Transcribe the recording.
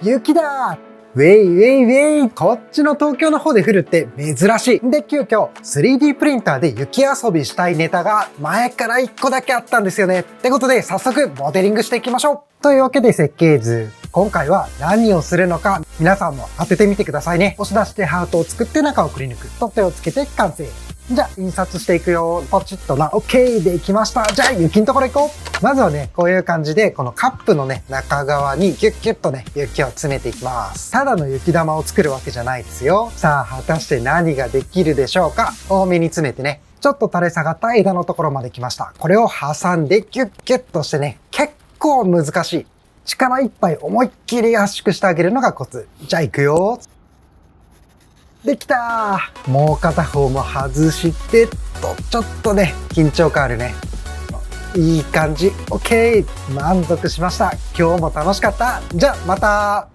雪だーウェイウェイウェイこっちの東京の方で降るって珍しい。で、急遽 3D プリンターで雪遊びしたいネタが前から1個だけあったんですよね。ってことで早速モデリングしていきましょう。というわけで設計図。今回は何をするのか皆さんも当ててみてくださいね。押し出してハートを作って中をくり抜く。取っ手をつけて完成。じゃあ印刷していくよ。ポチッとな。OK できました。じゃあ雪のところ行こう。まずはね、こういう感じでこのカップのね、中側にギュッギュッとね、雪を詰めていきます。ただの雪玉を作るわけじゃないですよ。さあ、果たして何ができるでしょうか。多めに詰めてね。ちょっと垂れ下がった枝のところまで来ました。これを挟んでギュッギュッとしてね、結構難しい。力いっぱい思いっきり圧縮してあげるのがコツ。じゃあ行くよ。できたー。もう片方も外してちょっとね、緊張感あるね。いい感じ。OK。満足しました。今日も楽しかった。じゃあまた。